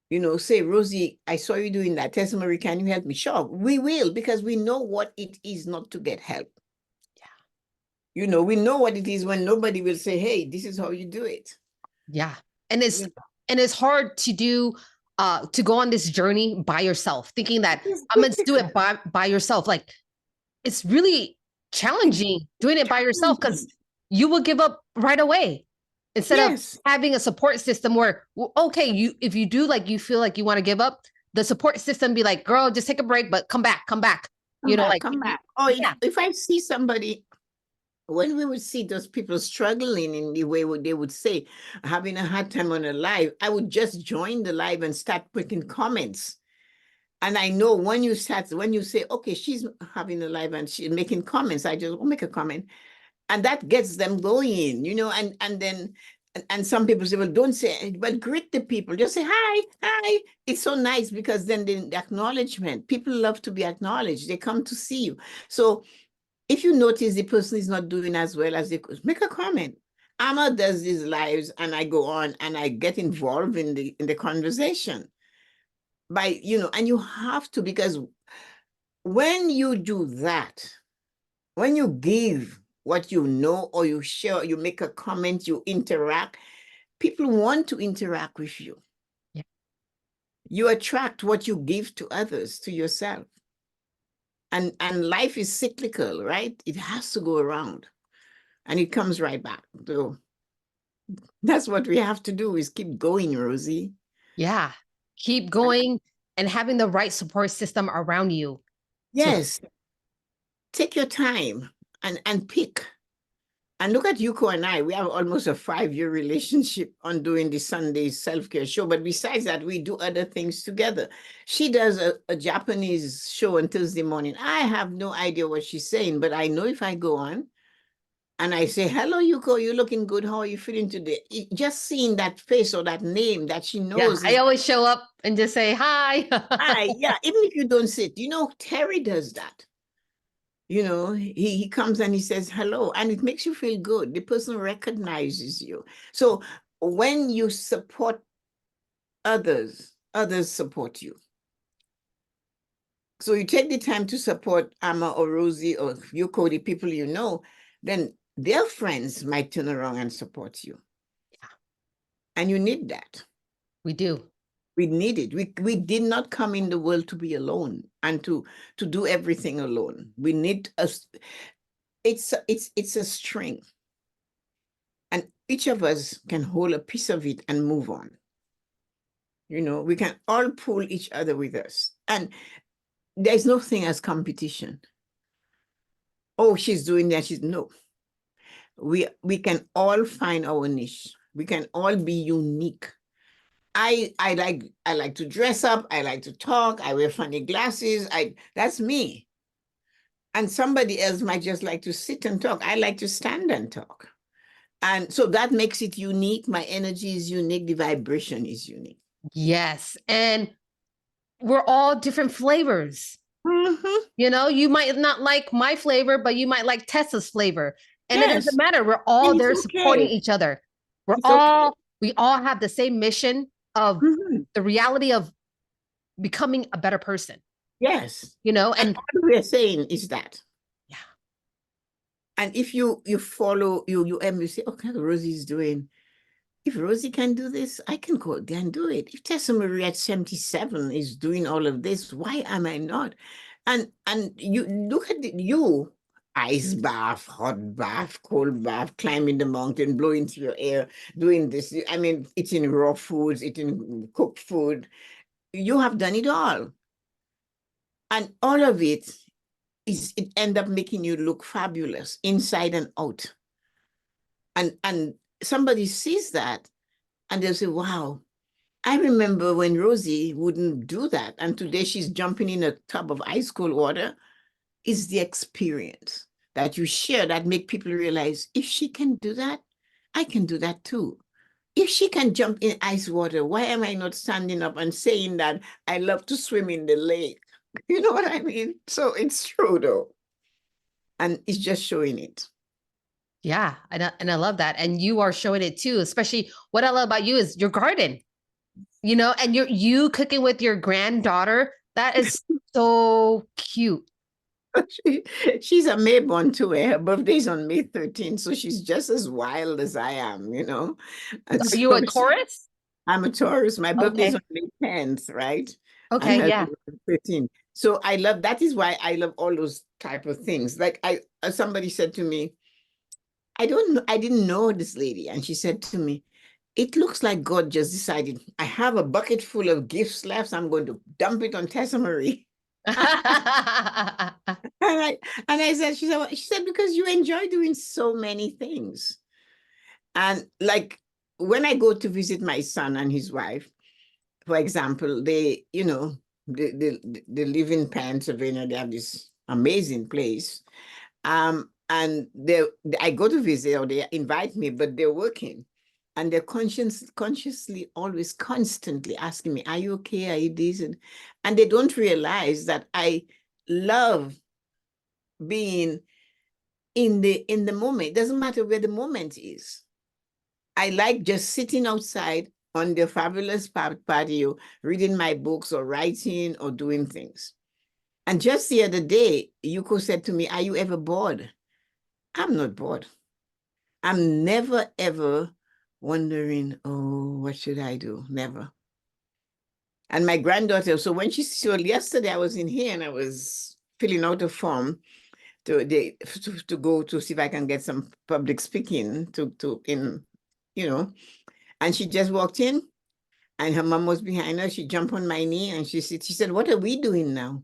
You know, say, Rosie, I saw you doing that. Tessa Marie, can you help me? Sure, we will, because we know what it is not to get help. Yeah. You know, we know what it is when nobody will say, hey, this is how you do it. Yeah. And it's hard to do to go on this journey by yourself, thinking that I'm gonna do it by yourself. Like, it's really challenging doing it by yourself, because you will give up right away instead of having a support system where, okay, if you do, like, you feel like you want to give up, the support system be like, girl, just take a break, but come back. Come back, come back. Or if I see somebody, when we would see those people struggling in the way they would say, having a hard time on a live, I would just join the live and start putting comments. And I know when you say, okay, she's having a live and she's making comments, I just make a comment. And that gets them going, you know, and then, and some people say, well, don't say, but greet the people. Just say, hi. It's so nice, because then the acknowledgement, people love to be acknowledged. They come to see you. So if you notice the person is not doing as well as they could, make a comment. Amma does these lives and I go on and I get involved in the conversation. By, you know, and you have to, because when you do that, when you give what you know, or you share, you make a comment, you interact, people want to interact with you. Yeah. You attract what you give to others, to yourself. And life is cyclical, right? It has to go around and it comes right back. So that's what we have to do, is keep going, Rosie. Yeah. Keep going and having the right support system around you. Yes. Take your time and pick. And look at Yuko and I, we have almost a 5-year relationship on doing the Sunday self-care show. But besides that, we do other things together. She does a Japanese show on Thursday morning. I have no idea what she's saying, but I know if I go on and I say, hello, Yuko, you're looking good. How are you feeling today? Just seeing that face or that name that she knows. Yeah, I always show up and just say, hi. Hi, yeah, even if you don't sit. You know, Terry does that. You know, he comes and he says hello, and it makes you feel good. The person recognizes you. So when you support others, others support you. So you take the time to support Amma or Rosie or Yuko, the people you know, then their friends might turn around and support you. Yeah. And you need that. We do. We need it. We did not come in the world to be alone and to do everything alone. We need it's a string. And each of us can hold a piece of it and move on. You know, we can all pull each other with us. And there's no thing as competition. Oh, she's doing that. No. We can all find our niche. We can all be unique. I like to dress up. I like to talk. I wear funny glasses. That's me. And somebody else might just like to sit and talk. I like to stand and talk. And so that makes it unique. My energy is unique. The vibration is unique. Yes. And we're all different flavors. Mm-hmm. You know, you might not like my flavor, but you might like Tessa's flavor. And it doesn't matter. We're all there supporting each other. We all have the same mission of the reality of becoming a better person. Yes. You know, and all we're saying is that. Yeah. And if you follow, you say, okay, Rosie's doing, if Rosie can do this, I can go there and do it. If Tessa Marie at 77 is doing all of this, why am I not? And you look at you, ice bath, hot bath, cold bath, climbing the mountain, blow into your air, doing this. I mean, eating raw foods, eating cooked food. You have done it all. And all of it end up making you look fabulous inside and out. And somebody sees that and they'll say, wow, I remember when Rosie wouldn't do that. And today she's jumping in a tub of ice cold water. Is the experience that you share that make people realize if she can do that, I can do that too. If she can jump in ice water, why am I not standing up and saying that I love to swim in the lake? You know what I mean? So it's true though. And it's just showing it. Yeah, and I love that. And you are showing it too, especially what I love about you is your garden, and you cooking with your granddaughter. That is so cute. She's a Mayborn too. Her birthday's on May 13th, so she's just as wild as I am, And Are you so a Taurus? I'm a Taurus. My birthday's Okay. on May 10th, right? And Okay, hers yeah. is on 13th. So that is why I love all those type of things. Like somebody said to me, I didn't know this lady. And she said to me, it looks like God just decided, I have a bucket full of gifts left. I'm going to dump it on Tessa Marie. And I said, she said, because you enjoy doing so many things. And like when I go to visit my son and his wife, for example, they live in Pennsylvania. They have this amazing place. And I go to visit or they invite me, but they're working. And they're consciously, always constantly asking me, are you okay? Are you decent? And they don't realize that I love being in the moment. It doesn't matter where the moment is. I like just sitting outside on the fabulous patio, reading my books or writing or doing things. And just the other day, Yuko said to me, are you ever bored? I'm not bored. I'm never, ever wondering, oh, what should I do? Never. And my granddaughter, so yesterday I was in here and I was filling out a form to go to see if I can get some public speaking and she just walked in and her mom was behind her. She jumped on my knee and she said, what are we doing now?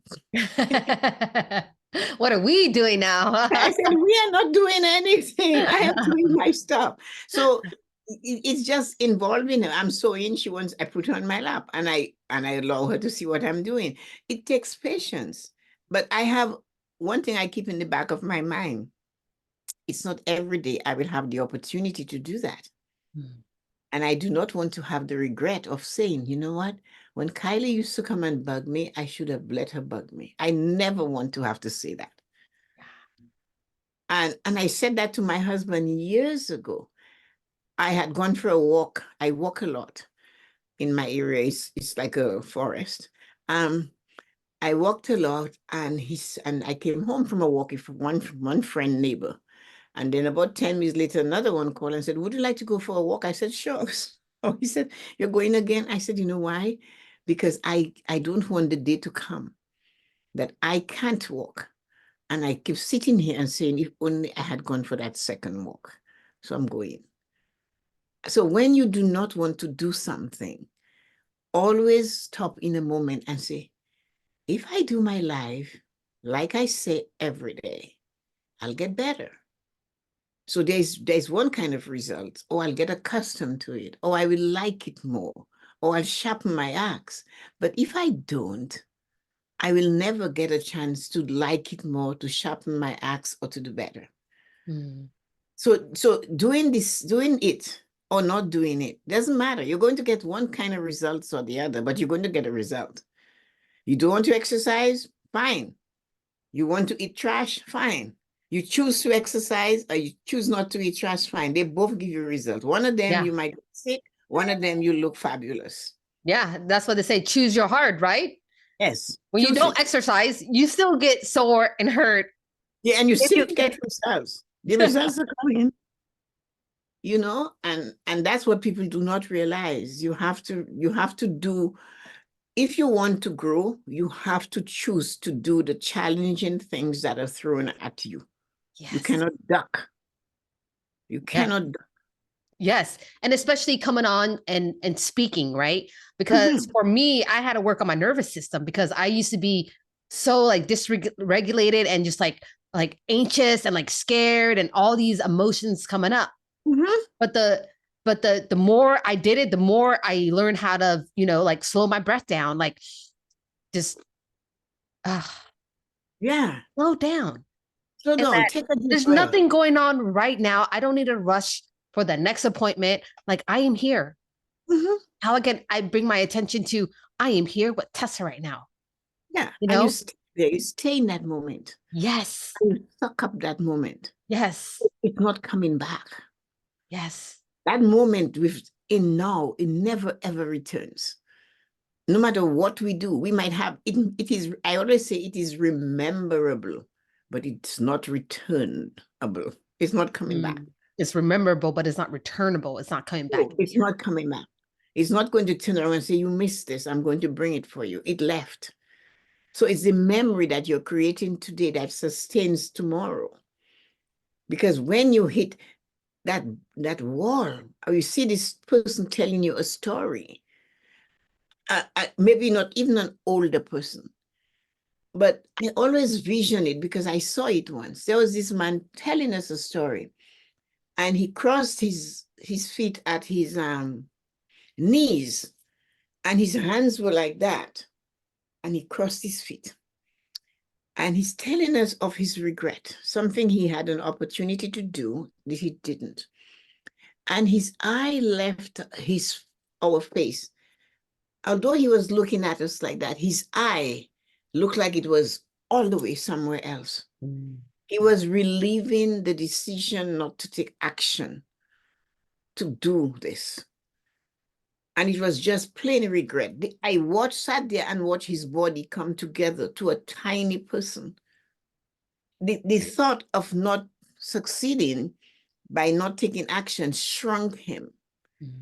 What are we doing now? I said, we are not doing anything. I have to read my stuff. So it's just involving her. I'm so in, I put her on my lap and I allow her to see what I'm doing. It takes patience. But I have one thing I keep in the back of my mind. It's not every day I will have the opportunity to do that. And I do not want to have the regret of saying, you know what? When Kylie used to come and bug me, I should have let her bug me. I never want to have to say that. And I said that to my husband years ago. I had gone for a walk. I walk a lot in my area. It's like a forest. I walked a lot and I came home from a walk with one friend neighbor. And then about 10 minutes later, another one called and said, would you like to go for a walk? I said, sure. So he said, you're going again? I said, you know why? Because I don't want the day to come that I can't walk. And I keep sitting here and saying, if only I had gone for that second walk. So I'm going. So when you do not want to do something, always stop in a moment and say, if I do my life, like I say every day, I'll get better. So there's one kind of result, or I'll get accustomed to it, or I will like it more, or I'll sharpen my axe. But if I don't, I will never get a chance to like it more, to sharpen my axe, or to do better. So doing it or not doing it doesn't matter. You're going to get one kind of results or the other, but you're going to get a result. You don't want to exercise? Fine. You want to eat trash? Fine. You choose to exercise or you choose not to eat trash? Fine. They both give you a result. One of them, you might get sick. One of them, you look fabulous. Yeah, that's what they say. Choose your heart, right? Yes. When you don't exercise, you still get sore and hurt. Yeah, and you still get results. The results are coming. you know, and that's what people do not realize. You have to do, if you want to grow, you have to choose to do the challenging things that are thrown at you. You Yes. cannot duck. You Yeah. cannot duck. Yes. And especially coming on and speaking, right? Because for me, I had to work on my nervous system because I used to be so like dysregulated and just like anxious and like scared and all these emotions coming up. Mhm. But the more I did it, the more I learned how to, like slow my breath down, like just uh, Yeah. slow down. Slow And down. that Take a deep there's breath. nothing going on right now. I don't need to rush for the next appointment. Like I am here. Mhm. How again I bring my attention to I am here with Tessa right now. Yeah. You And you know? stay there. You stay in that moment. Yes. And you suck up that moment. Yes. It's not coming back. Yes. That moment within now, it never ever returns. No matter what we do, we might have it. It is, I always say it is rememberable, but it's not returnable. It's not coming back. It's rememberable, but it's not returnable. It's not coming back. No, it's not coming back. It's not going to turn around and say, you missed this. I'm going to bring it for you. It left. So it's the memory that you're creating today that sustains tomorrow. Because when you hit that wall, or you see this person telling you a story, maybe not even an older person, but I always vision it because I saw it once. There was this man telling us a story, and he crossed his feet at his knees, and his hands were like that, and he crossed his feet. And he's telling us of his regret, something he had an opportunity to do that he didn't. And his eye left our face. Although he was looking at us like that, his eye looked like it was all the way somewhere else. He was relieving the decision not to take action to do this. And it was just plain regret. I sat there and watched his body come together to a tiny person. The thought of not succeeding by not taking action shrunk him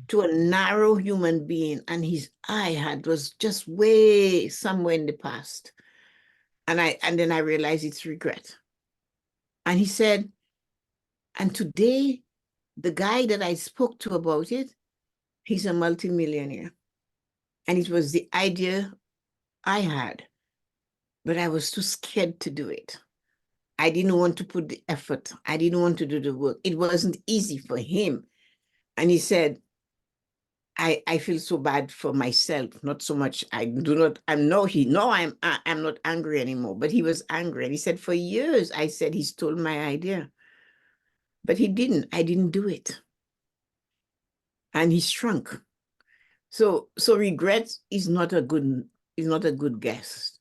to a narrow human being, and his was just way somewhere in the past. And then I realized it's regret. And he said, and today, the guy that I spoke to about it, he's a multimillionaire. And it was the idea I had, but I was too scared to do it. I didn't want to put the effort. I didn't want to do the work. It wasn't easy for him. And he said, I feel so bad for myself, not so much. I'm not angry anymore, but he was angry. And he said, for years, I said he stole my idea, but he didn't. I didn't do it. And he shrunk. So regret is not a good guest.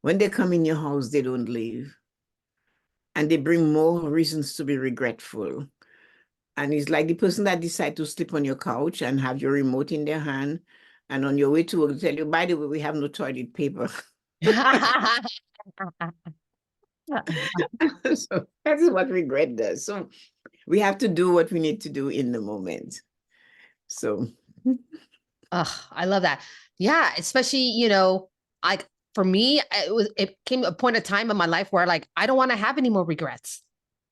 When they come in your house, they don't leave. And they bring more reasons to be regretful. And it's like the person that decide to sleep on your couch and have your remote in their hand, and on your way to work, tell you, by the way, we have no toilet paper. So that is what regret does. So we have to do what we need to do in the moment. So Oh, I love that. Yeah, especially, like for me, it came a point of time in my life where like I don't want to have any more regrets.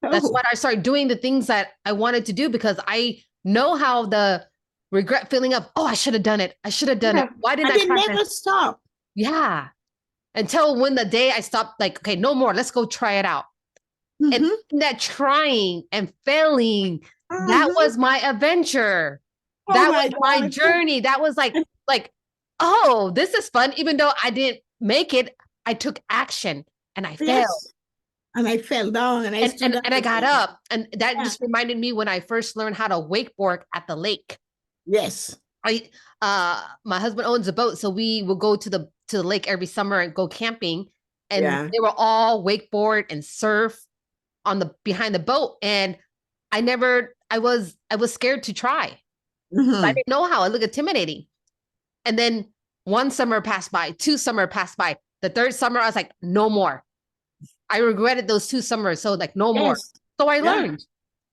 That's oh why I started doing the things that I wanted to do because I know how the regret feeling of, oh, I should have done it. I should have done it. yeah. Why didn't And I they practice? never stop. Yeah. Until when the day I stopped, like, okay, no more. Let's go try it out. And Mhm. that trying and failing, that Mhm. was my adventure. Oh That was my my God. journey. That was like, oh, this is fun. Even though I didn't make it, I took action and I failed. Yes. And I fell down and I And, stood and, up and I got again. up. And that Yeah. just reminded me when I first learned how to wakeboard at the lake. Yes. My husband owns a boat, so we will go to the lake every summer and go camping. And Yeah. they were all wakeboard and surf on the behind the boat. And I was scared to try. I Mhm. didn't know how. It looked intimidating. And then one summer passed by, two summer passed by. The third summer, I was like, no more. I regretted those 2 summers. So like no more. Yes. So I Yeah. learned.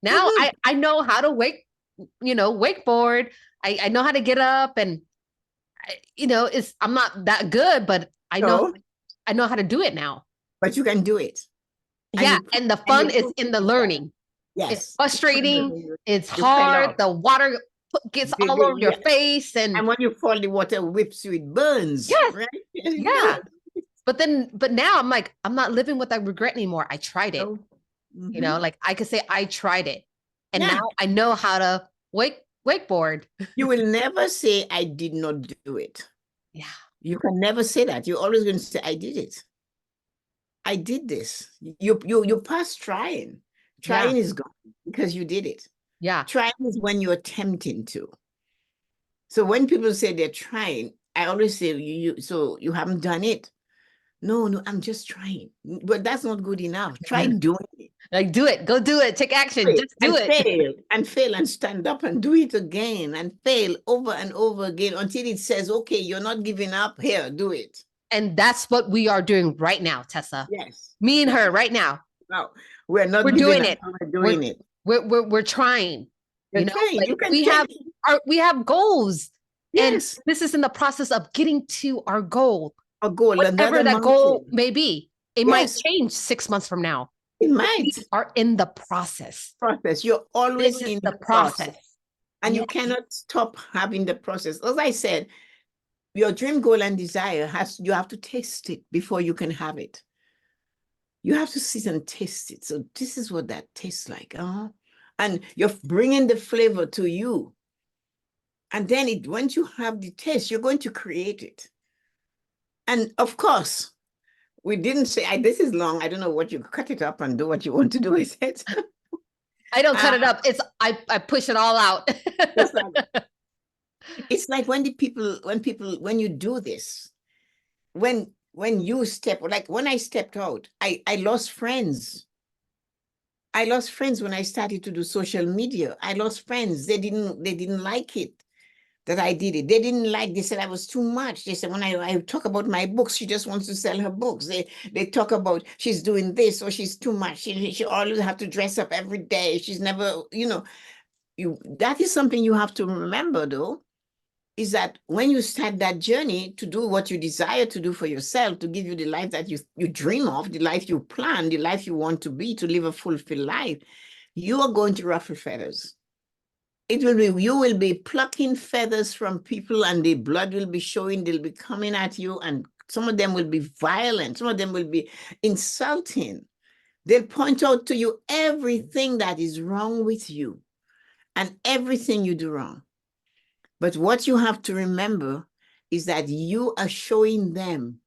Now Mhm. I know how to wake wakeboard. I know how to get up, and I'm not that good, but So, I know how to do it now. but you can do it. And Yeah, and the and fun you is prove in to the yourself. learning. It's Yes. frustrating. It's You fell hard. off. The water gets all over your Yeah. face, and And when you fall, the water whips you, it burns, yes, right? It yeah. burns. But now I'm like, I'm not living with that regret anymore. I tried it. So, mhm. Like I could say I tried it, and Yeah. now I know how to wakeboard. You will never say, I did not do it. Yeah, You can never say that. You're always going to say, I did it. I did this. You passed trying. yeah, Trying is gone because you did it. yeah. Trying is when you're attempting to. So when people say they're trying, I always say, so you haven't done it. No, no, I'm just trying. But that's not good enough. Try doing it. Like do it. Go do it. Take action. Just do And it. fail and stand up and do it again and fail over and over again until it says, okay, you're not giving up. Here, do it. And that's what we are doing right now, Tessa. Yes. Me and Yes. her right now. No, we're not We're giving doing up. it. We're doing it. We're trying. You're trying. Like You can take it. we have goals, and Yes. this is in the process of getting to our goal, A goal, whatever another that goal mountain. may be. It might Yes, change 6 months from now. it We might. are in the process. Process. You're always This is in the the process. process. And Yeah. you cannot stop having the process. As I said, your dream, goal, and desire you have to taste it before you can have it. You have to sit and taste it. So this is what that tastes like. And you're bringing the flavor to you. And then once you have the taste, you're going to create it. And of course, we didn't say, this is long. I don't know what you cut it up and do what you want to do with it. I don't cut it up. I push it all out. Just like, it's like when you do this, when you step, like when I stepped out, I lost friends. I lost friends when I started to do social media. I lost friends. They didn't like it that I did it. They said I was too much. They said when I talk about my books, she just wants to sell her books. They talk about she's doing this or she's too much. She always have to dress up every day. She's never, that is something you have to remember though, is that when you start that journey to do what you desire to do for yourself, to give you the life that you dream of, the life you plan, the life you want to be, to live a fulfilled life, you are going to ruffle feathers. You will be plucking feathers from people and the blood will be showing, they'll be coming at you, and some of them will be violent, some of them will be insulting. They'll point out to you everything that is wrong with you and everything you do wrong. But what you have to remember is that you are showing them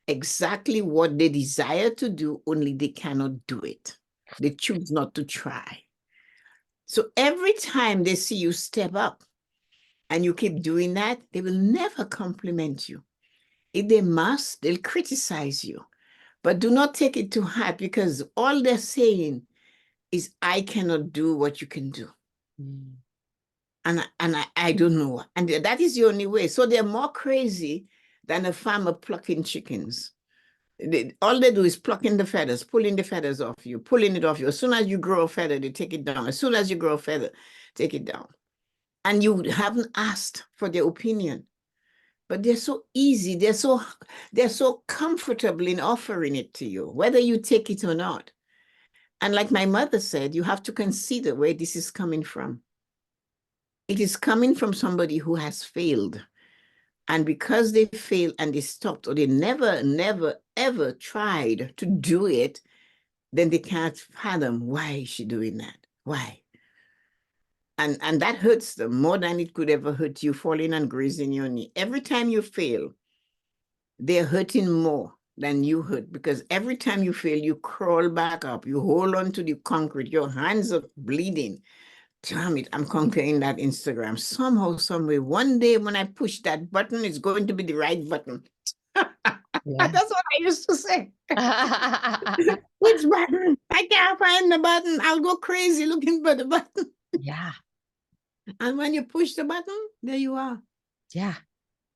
exactly what they desire to do, only they cannot do it. They choose not to try. So every time they see you step up and you keep doing that, they will never compliment you. If they must, they'll criticize you. But do not take it to heart, because all they're saying is, I cannot do what you can do. Mm. And I don't know. And that is the only way. So they're more crazy than a farmer plucking chickens. All they do is plucking the feathers, pulling the feathers off you, pulling it off you. As soon as you grow a feather, they take it down. As soon as you grow a feather, take it down. And you haven't asked for their opinion. But they're so easy. They're so comfortable in offering it to you, whether you take it or not. And like my mother said, you have to consider where this is coming from. It is coming from somebody who has failed. And because they failed and they stopped, or they never, ever tried to do it, then they can't fathom, why is she doing that? Why? And that hurts them more than it could ever hurt you, falling and grazing your knee. Every time you fail, they're hurting more than you hurt, because every time you fail, you crawl back up, you hold on to the concrete, your hands are bleeding. Damn it, I'm conquering that Instagram. Somehow, some way, one day when I push that button, it's going to be the right button. Yeah. That's what I used to say. Which button? I can't find the button. I'll go crazy looking for the button. Yeah. And when you push the button, there you are. Yeah.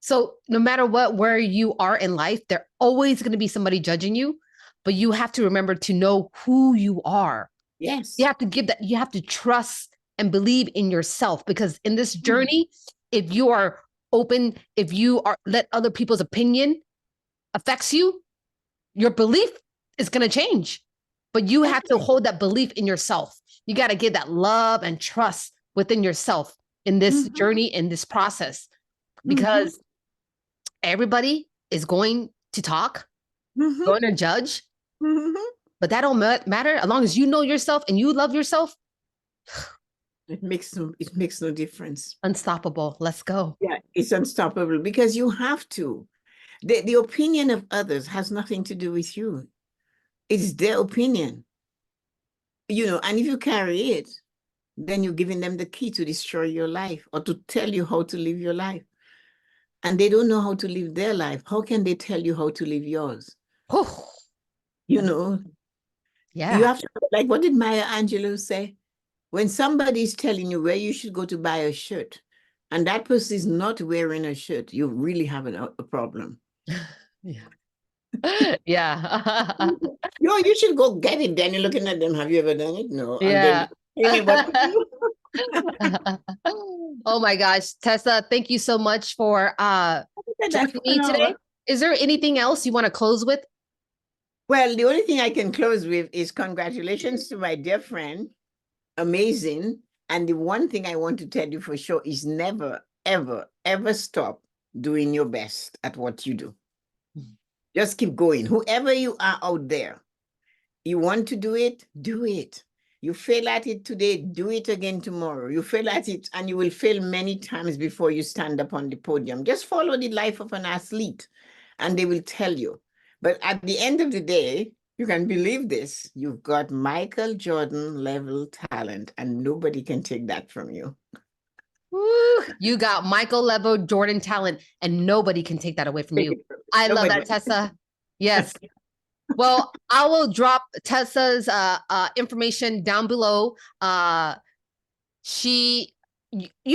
So no matter where you are in life, there always going to be somebody judging you, but you have to remember to know who you are. Yes. You have to you have to trust and believe in yourself, because in this journey, if you are open, if you are let other people's opinion affects you, your belief is going to change. But you have to hold that belief in yourself. You got to get that love and trust within yourself in this journey, in this process, because everybody is going to talk, going to judge, but that don't matter as long as you know yourself and you love yourself. It makes no difference. Unstoppable. Let's go. Yeah, it's unstoppable because you have to. The opinion of others has nothing to do with you. It's their opinion. And if you carry it, then you're giving them the key to destroy your life or to tell you how to live your life. And they don't know how to live their life. How can they tell you how to live yours? You have to, like, what did Maya Angelou say? When somebody is telling you where you should go to buy a shirt, and that person is not wearing a shirt, you really have a problem. Yeah. You should go get it. Then you're looking at them. Have you ever done it? No. Yeah. And then what to do? Oh my gosh, Tessa, thank you so much for joining me today. Is there anything else you want to close with? Well, the only thing I can close with is congratulations to my dear friend. Amazing. And the one thing I want to tell you for sure is never, ever, ever stop doing your best at what you do. Just keep going. Whoever you are out there, you want to do it, do it. You fail at it today, do it again tomorrow. You fail at it and you will fail many times before you stand up on the podium. Just follow the life of an athlete and they will tell you. But at the end of the day, you can believe this, you've got Michael Jordan level talent and nobody can take that from you. Woo, you got Michael level Jordan talent and nobody can take that away from you. I love that, Tessa. Yes. Well, I will drop Tessa's information down below. You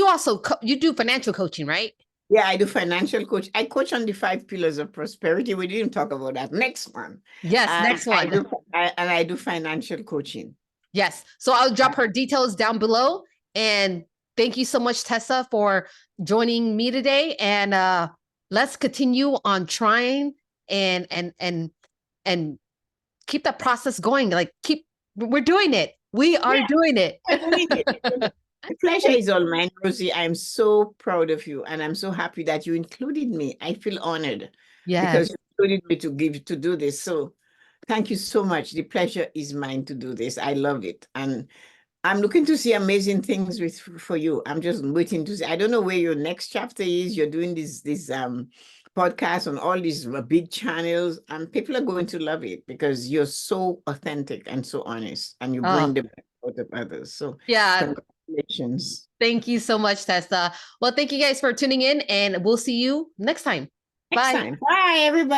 also you do financial coaching, right? Yeah, I do financial coach. I coach on the 5 pillars of prosperity. We didn't talk about that. Next one. Yes, next one. I do financial coaching. Yes. So I'll drop her details down below. And thank you so much, Tessa, for joining me today. And let's continue on trying and keep that process going. Like we're doing it. We are doing it. The pleasure is all mine, Rosie. I'm so proud of you, and I'm so happy that you included me. I feel honored because you included me to do this. So thank you so much. The pleasure is mine to do this. I love it. And I'm looking to see amazing things for you. I'm just waiting to see. I don't know where your next chapter is. You're doing this podcast on all these big channels, and people are going to love it because you're so authentic and so honest, and you bring the best out of others. So congratulations. Thank you so much, Tessa. Well, thank you guys for tuning in, and we'll see you next time. Bye. Bye, everybody.